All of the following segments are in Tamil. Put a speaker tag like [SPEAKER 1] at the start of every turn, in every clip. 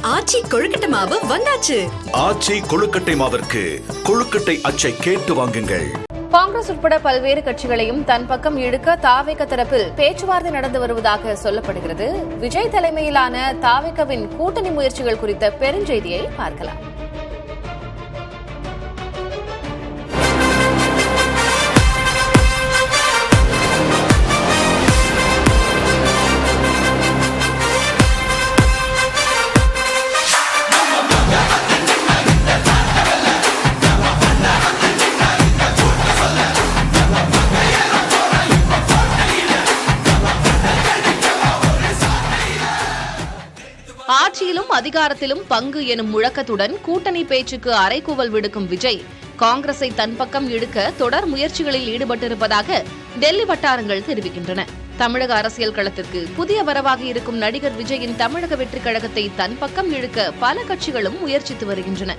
[SPEAKER 1] ஆச்சி கொழுக்கட்டை மாவு வந்தாச்சு.
[SPEAKER 2] ஆச்சி கொழுக்கட்டை மாவிற்கு கொழுக்கட்டை அச்சை கேட்டு வாங்குங்கள்.
[SPEAKER 3] காங்கிரஸ் உட்பட பல்வேறு கட்சிகளையும் தன் பக்கம் இழுக்க தாவேக தரப்பில் பேச்சுவார்த்தை நடந்து வருவதாக சொல்லப்படுகிறது. விஜய் தலைமையிலான தாவேகவின் கூட்டணி முயற்சிகள் குறித்த பெருஞ்செய்தியை பார்க்கலாம். ஆட்சியிலும் அதிகாரத்திலும் பங்கு எனும் முழக்கத்துடன் கூட்டணி பேச்சுக்கு அறைகூவல் விடுக்கும் விஜய் காங்கிரஸை தன் பக்கம் இழுக்க தொடர் முயற்சிகளில் ஈடுபட்டிருப்பதாக டெல்லி வட்டாரங்கள் தெரிவிக்கின்றன. தமிழக அரசியல் களத்திற்கு புதிய வரவாக இருக்கும் நடிகர் விஜயின் தமிழக வெற்றிக் கழகத்தை தன் பக்கம் இழுக்க பல கட்சிகளும் முயற்சித்து வருகின்றன.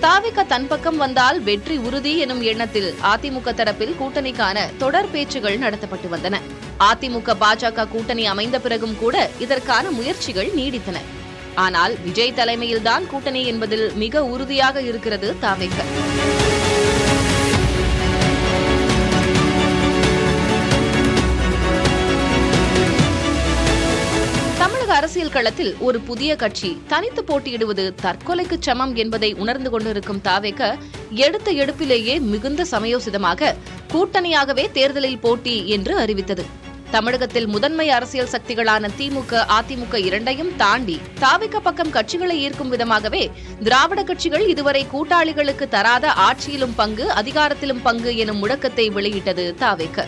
[SPEAKER 3] தாவேக தன் பக்கம் வந்தால் வெற்றி உறுதி எனும் எண்ணத்தில் அதிமுக தரப்பில் கூட்டணிக்கான தொடர் பேச்சுகள் நடத்தப்பட்டு வந்தன. அதிமுக பாஜக கூட்டணி அமைந்த பிறகும் கூட இதற்கான முயற்சிகள் நீடித்தன. ஆனால் விஜய் தலைமையில்தான் கூட்டணி என்பதில் மிக உறுதியாக இருக்கிறது தாவேக. தமிழக அரசியல் களத்தில் ஒரு புதிய கட்சி தனித்து போட்டியிடுவது தற்கொலைக்கு சமம் என்பதை உணர்ந்து கொண்டிருக்கும் தாவேக எடுத்த எடுப்பிலேயே மிகுந்த சமயோசிதமாக கூட்டணியாகவே தேர்தலில் போட்டி என்று அறிவித்தது. தமிழகத்தில் முதன்மை அரசியல் சக்திகளான திமுக, அதிமுக இரண்டையும் தாண்டி தாவேக பக்கம் கட்சிகளை ஈர்க்கும் விதமாகவே திராவிட கட்சிகள் இதுவரை கூட்டாளிகளுக்கு தராத ஆட்சியிலும் பங்கு, அதிகாரத்திலும் பங்கு எனும் முழக்கத்தை வெளியிட்டது தாவேக.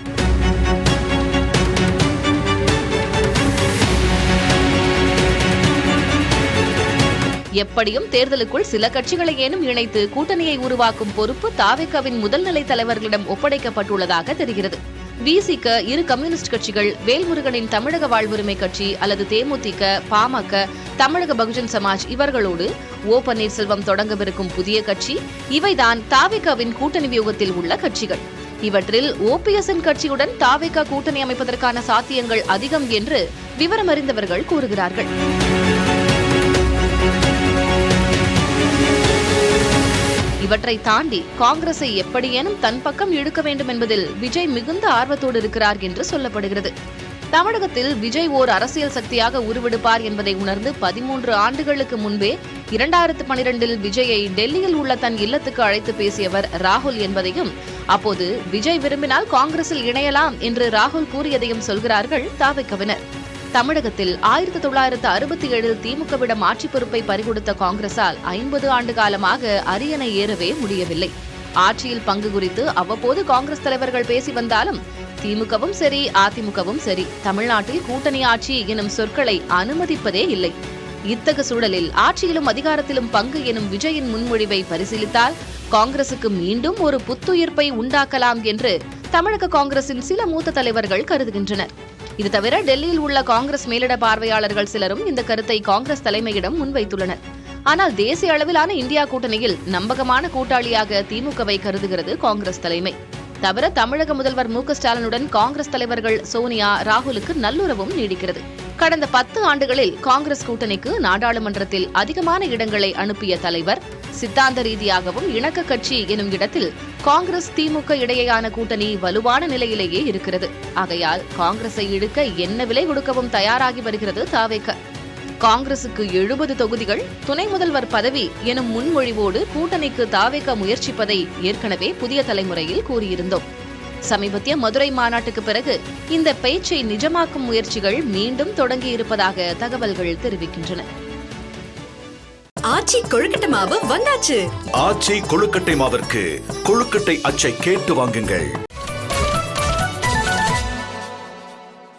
[SPEAKER 3] எப்படியும் தேர்தலுக்குள் சில கட்சிகளை ஏனும் இணைத்து கூட்டணியை உருவாக்கும் பொறுப்பு தாவேகவின் முதல்நிலை தலைவர்களிடம் ஒப்படைக்கப்பட்டுள்ளதாக தெரிகிறது. விசிக, இரு கம்யூனிஸ்ட் கட்சிகள், வேல்முருகனின் தமிழக வாழ்வுரிமை கட்சி அல்லது தேமுதிக, பாமக, தமிழக பகுஜன் சமாஜ் இவர்களோடு ஓ பன்னீர்செல்வம் தொடங்கவிருக்கும் புதிய கட்சி இவைதான் தாவேகவின் கூட்டணி வியூகத்தில் உள்ள கட்சிகள். இவற்றில் ஓபிஎஸ்என் கட்சியுடன் தாவேக கூட்டணி அமைப்பதற்கான சாத்தியங்கள் அதிகம் என்று விவரமறிந்தவர்கள் கூறுகிறார்கள். இவற்றை தாண்டி காங்கிரஸை எப்படியேனும் தன் பக்கம் இழுக்க வேண்டும் என்பதில் விஜய் மிகுந்த ஆர்வத்தோடு இருக்கிறார் என்று சொல்லப்படுகிறது. தமிழகத்தில் விஜய் ஓர் அரசியல் சக்தியாக உருவெடுப்பார் என்பதை உணர்ந்து 13 ஆண்டுகளுக்கு முன்பே 2012இல் விஜயை டெல்லியில் உள்ள தன் இல்லத்துக்கு அழைத்து பேசியவர் ராகுல் என்பதையும், அப்போது விஜய் விரும்பினால் காங்கிரஸில் இணையலாம் என்று ராகுல் கூறியதையும் சொல்கிறார்கள் தாவேகவினர். தமிழகத்தில் 1967இல் திமுகவிடம் ஆட்சி பொறுப்பை பறிகொடுத்த காங்கிரசால் 50 ஆண்டு காலமாக அரியணை ஏறவே முடியவில்லை. ஆட்சியில் பங்கு குறித்து அவ்வப்போது காங்கிரஸ் தலைவர்கள் பேசி வந்தாலும் திமுகவும் சரி, அதிமுகவும் சரி தமிழ்நாட்டில் கூட்டணி ஆட்சி எனும் சொற்களை அனுமதிப்பதே இல்லை. இத்தகு சூழலில் ஆட்சியிலும் அதிகாரத்திலும் பங்கு எனும் விஜயின் முன்மொழிவை பரிசீலித்தால் காங்கிரசுக்கு மீண்டும் ஒரு புத்துயிர்ப்பை உண்டாக்கலாம் என்று தமிழக காங்கிரசின் சில மூத்த தலைவர்கள் கருதுகின்றனர். இது தவிர டெல்லியில் உள்ள காங்கிரஸ் மேலிட பார்வையாளர்கள் சிலரும் இந்த கருத்தை காங்கிரஸ் தலைமையிடம் முன்வைத்துள்ளனர். ஆனால் தேசிய அளவிலான இந்தியா கூட்டணியில் நம்பகமான கூட்டாளியாக திமுகவை கருதுகிறது காங்கிரஸ் தலைமை. தவிர தமிழக முதல்வர் மு.க.ஸ்டாலினுடன் காங்கிரஸ் தலைவர்கள் சோனியா, ராகுலுக்கு நல்லுறவும் நீடிக்கிறது. கடந்த 10 ஆண்டுகளில் காங்கிரஸ் கூட்டணிக்கு நாடாளுமன்றத்தில் அதிகமான இடங்களை அனுப்பிய தலைவர், சித்தாந்த ரீதியாகவும் இணக்க கட்சி எனும் இடத்தில் காங்கிரஸ் திமுக இடையேயான கூட்டணி வலுவான நிலையிலேயே இருக்கிறது. ஆகையால் காங்கிரஸை இழுக்க என்ன விலை கொடுக்கவும் தயாராகி வருகிறது தாவேக. காங்கிரசுக்கு 70 தொகுதிகள், துணை முதல்வர் பதவி எனும் முன்மொழிவோடு கூட்டணிக்கு தாவேக முயற்சிப்பதை ஏற்கனவே புதிய தலைமுறையில் கூறியிருந்தோம். சமீபத்திய மதுரை மாநாட்டுக்கு பிறகு இந்த பேச்சை நிஜமாக்கும் முயற்சிகள் மீண்டும் தொடங்கியிருப்பதாக தகவல்கள் தெரிவிக்கின்றன.
[SPEAKER 1] ஆச்சி கொழுக்கட்டை மாவு வந்தாச்சு.
[SPEAKER 2] ஆச்சி கொழுக்கட்டை மாவிற்கு கொழுக்கட்டை அச்சை கேட்டு வாங்குங்கள்.